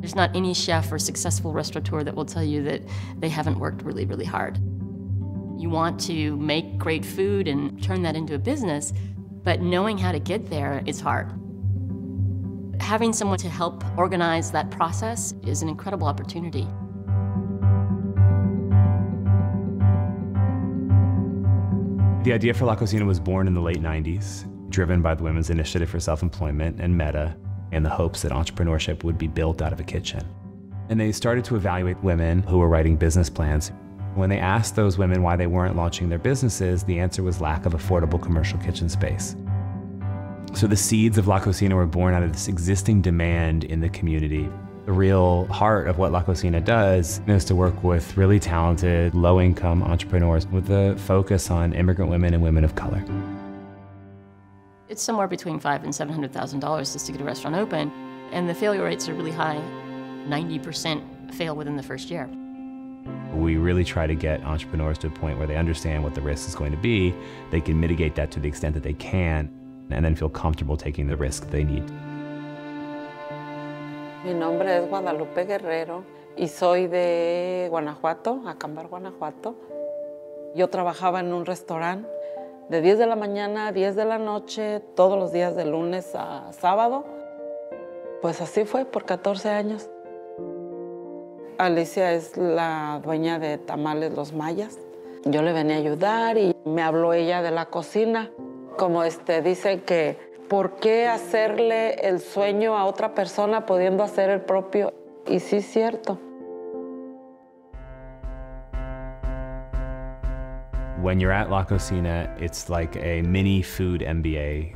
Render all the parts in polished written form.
There's not any chef or successful restaurateur that will tell you that they haven't worked really, really hard. You want to make great food and turn that into a business, but knowing how to get there is hard. Having someone to help organize that process is an incredible opportunity. The idea for La Cocina was born in the late 90s, driven by the Women's Initiative for Self-Employment and Meta, and the hopes that entrepreneurship would be built out of a kitchen. And they started to evaluate women who were writing business plans. When they asked those women why they weren't launching their businesses, the answer was lack of affordable commercial kitchen space. So the seeds of La Cocina were born out of this existing demand in the community. The real heart of what La Cocina does is to work with really talented, low-income entrepreneurs with a focus on immigrant women and women of color. It's somewhere between $500,000 and $700,000 just to get a restaurant open, and the failure rates are really high. 90% fail within the first year. We really try to get entrepreneurs to a point where they understand what the risk is going to be, they can mitigate that to the extent that they can, and then feel comfortable taking the risk they need. Mi nombre es Guadalupe Guerrero y soy de Guanajuato, Acámbar, Guanajuato. Yo trabajaba en un restaurante de 10 de la mañana a 10 de la noche, todos los días de lunes a sábado. Pues así fue por 14 años. Alicia es la dueña de Tamales Los Mayas. Yo le venía a ayudar y me habló ella de la cocina. Como dicen que, ¿por qué hacerle el sueño a otra persona pudiendo hacer el propio? Y sí es cierto. When you're at La Cocina, it's like a mini food MBA.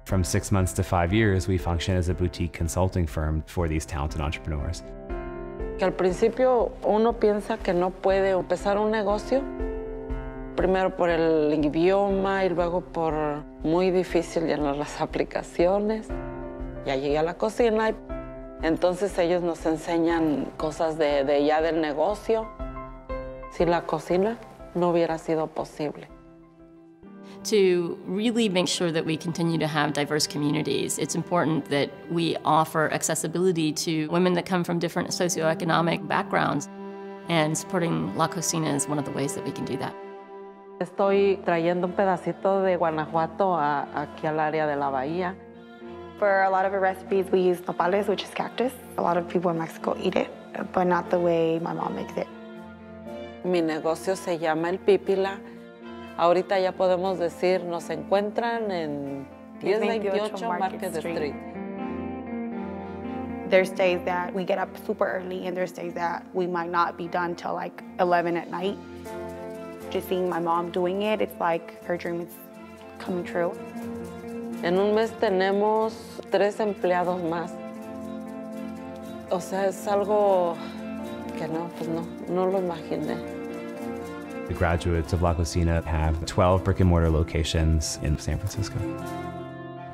From 6 months to 5 years, we function as a boutique consulting firm for these talented entrepreneurs. Que al principio uno piensa que no puede empezar un negocio, primero por el idioma y luego por muy difícil llenar las aplicaciones. Ya llegué a la cocina y entonces ellos nos enseñan cosas de ya del negocio. Sin la cocina no hubiera sido posible. To really make sure that we continue to have diverse communities, it's important that we offer accessibility to women that come from different socioeconomic backgrounds, and supporting La Cocina is one of the ways that we can do that. Estoy trayendo un pedacito de Guanajuato aquí al área de la bahía. For a lot of our recipes, we use nopales, which is cactus. A lot of people in Mexico eat it, but not the way my mom makes it. Mi negocio se llama El Pípila. Ahorita ya podemos decir, nos encuentran en 1028 Market Street. There's days that we get up super early, and there's days that we might not be done till like 11 at night. Just seeing my mom doing it, it's like her dream is coming true. En un mes tenemos 3 empleados más. O sea, es algo que no lo imaginé. The graduates of La Cocina have 12 brick-and-mortar locations in San Francisco.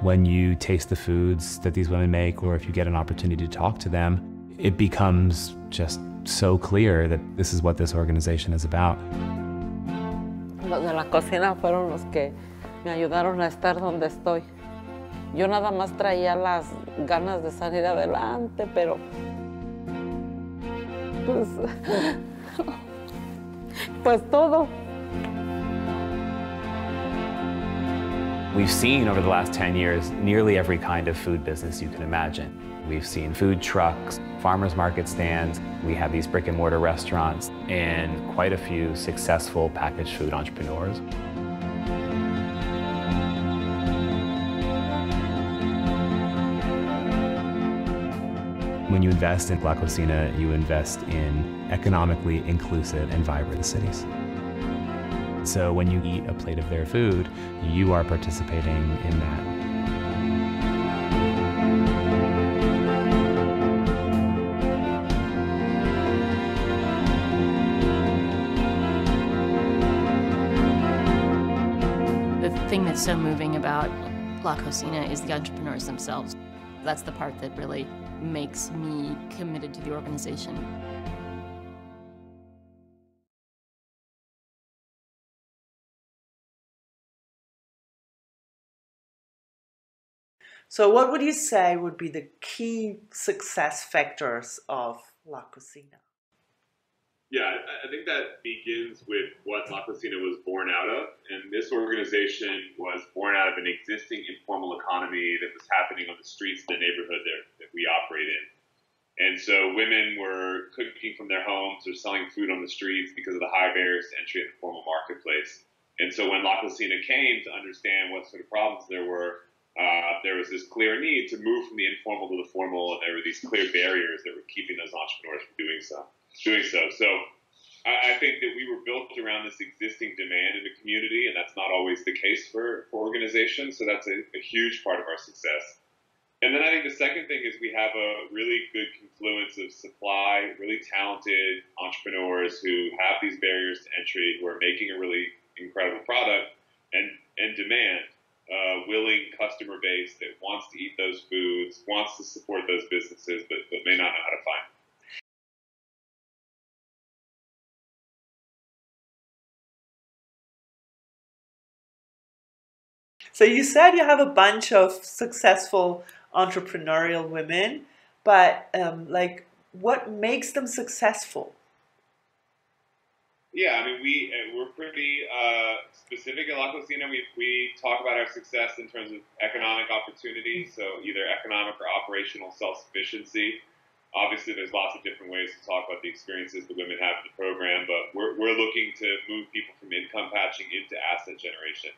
When you taste the foods that these women make, or if you get an opportunity to talk to them, it becomes just so clear that this is what this organization is about. Los de la cocina fueron los que me ayudaron a estar donde estoy. Yo nada más traía las ganas de salir adelante, pero pues todo. We've seen over the last 10 years nearly every kind of food business you can imagine. We've seen food trucks, farmers market stands, we have these brick and mortar restaurants, and quite a few successful packaged food entrepreneurs. When you invest in La Cocina, you invest in economically inclusive and vibrant cities. So when you eat a plate of their food, you are participating in that. The thing that's so moving about La Cocina is the entrepreneurs themselves. That's the part that really makes me committed to the organization. So what would you say would be the key success factors of La Cocina? Yeah, I think that begins with what La Cocina was born out of. And this organization was born out of an existing informal economy that was happening on the streets of the neighborhood that we operate in. And so women were cooking from their homes or selling food on the streets because of the high barriers to entry in the formal marketplace. And so when La Cocina came to understand what sort of problems there was this clear need to move from the informal to the formal, and there were these clear barriers that were keeping those entrepreneurs from doing so. So I think that we were built around this existing demand in the community, and that's not always the case for organizations. So that's a huge part of our success. And then I think the second thing is we have a really good confluence of supply, really talented entrepreneurs who have these barriers to entry, who are making a really incredible product, and demand, willing customer base that wants to eat those foods, wants to support those businesses, but may not know how to find them. So you said you have a bunch of successful entrepreneurial women, but what makes them successful? Yeah, I mean, we're pretty specific at La Cocina. We talk about our success in terms of economic opportunity, so either economic or operational self-sufficiency. Obviously, there's lots of different ways to talk about the experiences the women have in the program, but we're looking to move people from income patching into asset generation.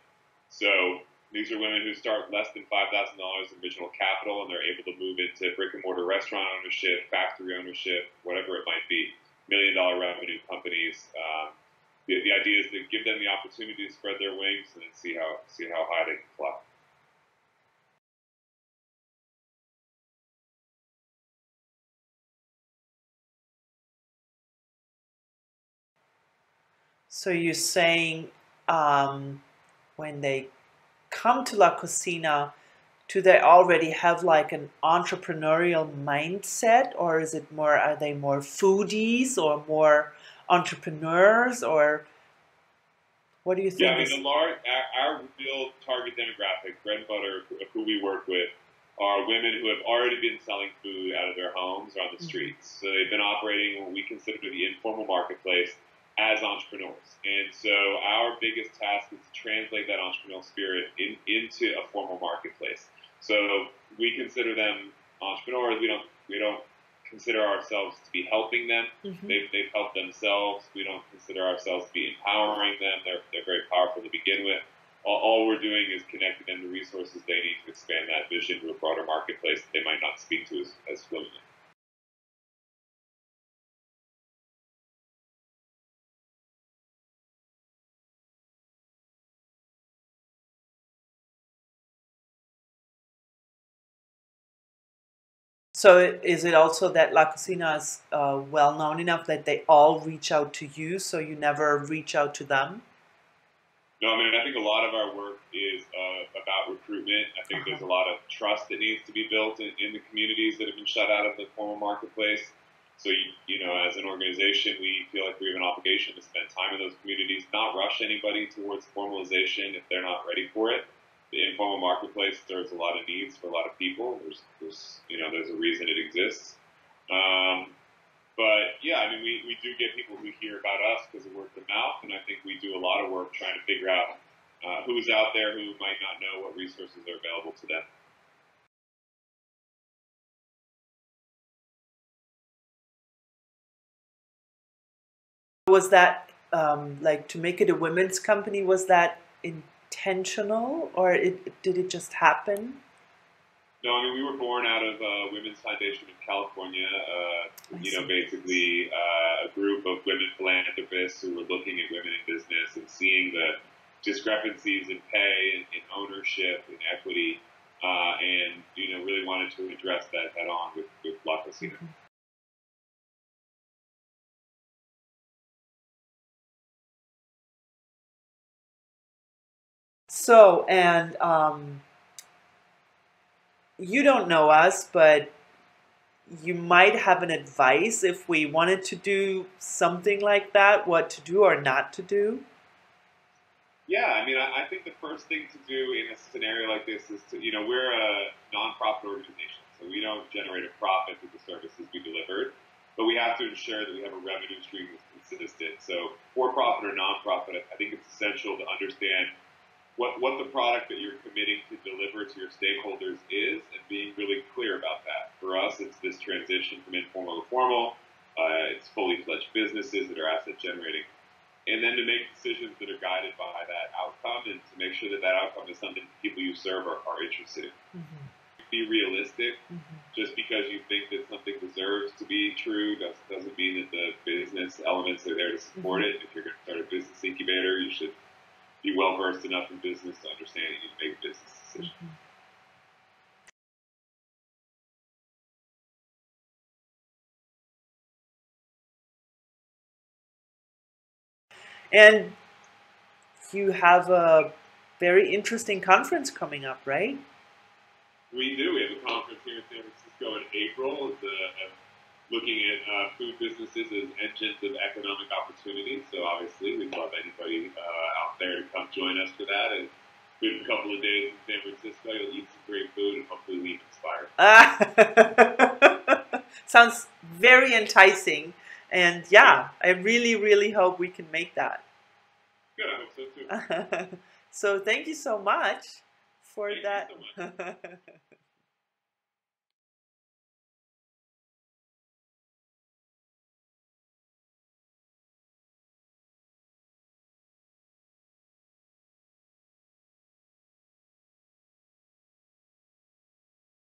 So these are women who start less than $5,000 in original capital, and they're able to move into brick-and-mortar restaurant ownership, factory ownership, whatever it might be, million-dollar revenue companies. The idea is to give them the opportunity to spread their wings and then see how high they can fly. So you're saying when they come to La Cocina, do they already have like an entrepreneurial mindset, or is it more, are they more foodies or more entrepreneurs, or what do you think? Yeah, I mean, our real target demographic, bread and butter of who we work with, are women who have already been selling food out of their homes or on the streets. So they've been operating what we consider the informal marketplace as entrepreneurs. And so our biggest task is to translate that entrepreneurial spirit into a formal marketplace. So we consider them entrepreneurs. We don't consider ourselves to be helping them. Mm-hmm. They've helped themselves. We don't consider ourselves to be empowering them. They're very powerful to begin with. All we're doing is connecting them to resources they need to expand that vision to a broader marketplace that they might not speak to as fluently. So is it also that La Cocina is well known enough that they all reach out to you, so you never reach out to them? No, I mean, I think a lot of our work is about recruitment. I think there's a lot of trust that needs to be built in the communities that have been shut out of the formal marketplace. So, as an organization, we feel like we have an obligation to spend time in those communities, not rush anybody towards formalization if they're not ready for it. The informal marketplace serves a lot of needs for a lot of people. There's a reason it exists. But yeah, I mean, we do get people who hear about us because of word of mouth, and I think we do a lot of work trying to figure out who's out there who might not know what resources are available to them. Was that to make it a women's company? Was that intentional, or did it just happen? No, I mean, we were born out of Women's Foundation in California, basically a group of women philanthropists who were looking at women in business and seeing the discrepancies in pay and in ownership and equity, and really wanted to address that head on with La Cocina. Mm-hmm. So, and you don't know us, but you might have an advice if we wanted to do something like that, what to do or not to do? Yeah, I mean, I think the first thing to do in a scenario like this is to, we're a for-profit organization, so we don't generate a profit with the services we delivered, but we have to ensure that we have a revenue stream that's consistent. So for-profit or non-profit, I think it's essential to understand what the product that you're committing to deliver to your stakeholders is, and being really clear about that. For us, it's this transition from informal to formal. It's fully fledged businesses that are asset generating. And then to make decisions that are guided by that outcome, and to make sure that that outcome is something the people you serve are interested in. Mm-hmm. Be realistic. Mm-hmm. Just because you think that something deserves to be true doesn't mean that the business elements are there to support it. If you're going to start a business incubator, you should be well versed enough in business to understand that you need to make business decisions. Mm-hmm. And you have a very interesting conference coming up, right? We do. We have a conference here in San Francisco in April. It's looking at food businesses as engines of economic opportunity. So obviously, we'd love anybody out there to come join us for that. And we have a couple of days in San Francisco. You'll eat some great food and hopefully leave inspired. Sounds very enticing. And yeah, I really, really hope we can make that. Good, I hope so too. So thank you so much for Thank that. you so much.